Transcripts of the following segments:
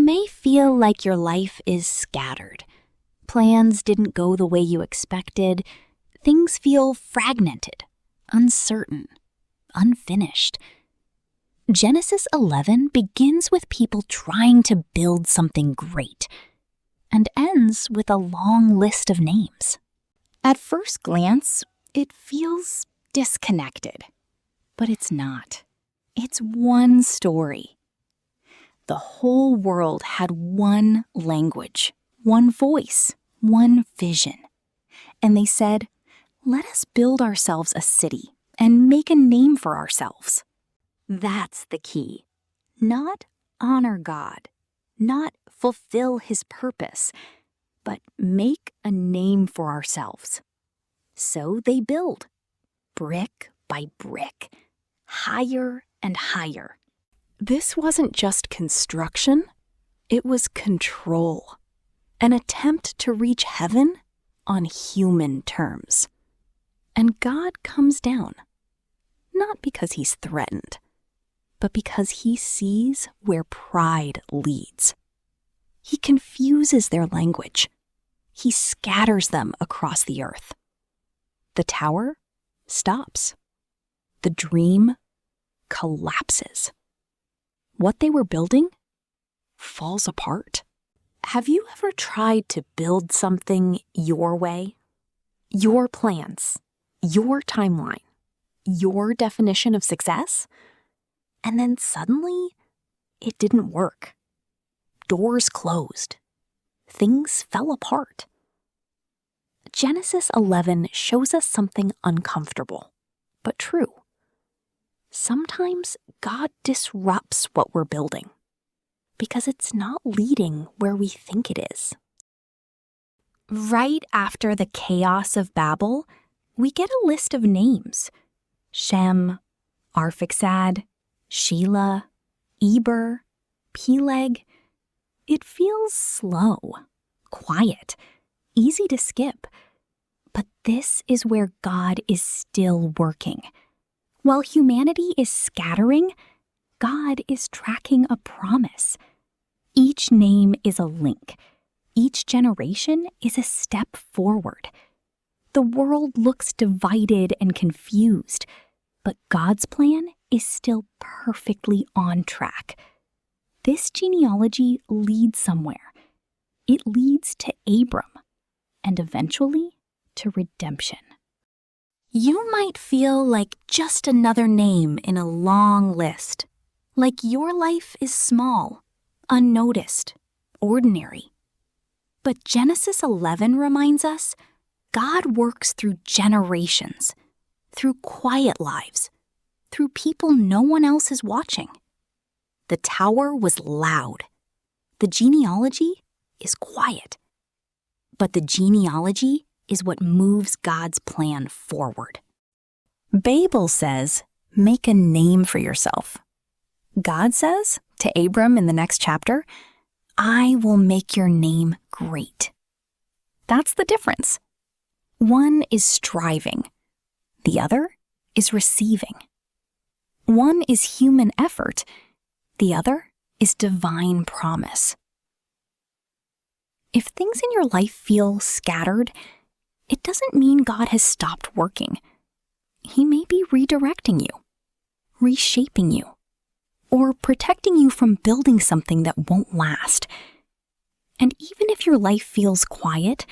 may feel like your life is scattered. Plans didn't go the way you expected. Things feel fragmented, uncertain, unfinished. Genesis 11 begins with people trying to build something great and ends with a long list of names. At first glance, it feels disconnected, but it's not. It's one story. The whole world had one language, one voice, one vision. And they said, "Let us build ourselves a city and make a name for ourselves." That's the key. Not honor God, not fulfill His purpose, but make a name for ourselves. So they build, brick by brick, higher and higher. This wasn't just construction, it was control. An attempt to reach heaven on human terms. And God comes down, not because He's threatened, but because He sees where pride leads. He confuses their language. He scatters them across the earth. The tower stops. The dream collapses. What they were building falls apart. Have you ever tried to build something your way? Your plans, your timeline, your definition of success? And then suddenly, it didn't work. Doors closed. Things fell apart. Genesis 11 shows us something uncomfortable, but true. Sometimes God disrupts what we're building because it's not leading where we think it is. Right after the chaos of Babel, we get a list of names: Shem, Arphaxad, Shelah, Eber, Peleg. It feels slow, quiet, easy to skip. But this is where God is still working. While humanity is scattering, God is tracking a promise. Each name is a link. Each generation is a step forward. The world looks divided and confused, but God's plan is still perfectly on track. This genealogy leads somewhere. It leads to Abram, and eventually to redemption. You might feel like just another name in a long list, like your life is small, unnoticed, ordinary. But Genesis 11 reminds us God works through generations, through quiet lives, through people no one else is watching. The tower was loud. The genealogy is quiet. But the genealogy is what moves God's plan forward. Babel says, make a name for yourself. God says to Abram in the next chapter, I will make your name great. That's the difference. One is striving. The other is receiving. One is human effort. The other is divine promise. If things in your life feel scattered, it doesn't mean God has stopped working. He may be redirecting you, reshaping you, or protecting you from building something that won't last. And even if your life feels quiet,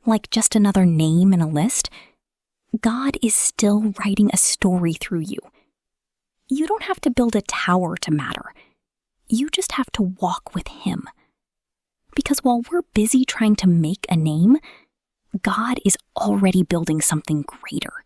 like just another name in a list, God is still writing a story through you. You don't have to build a tower to matter. You just have to walk with Him. Because while we're busy trying to make a name, God is already building something greater.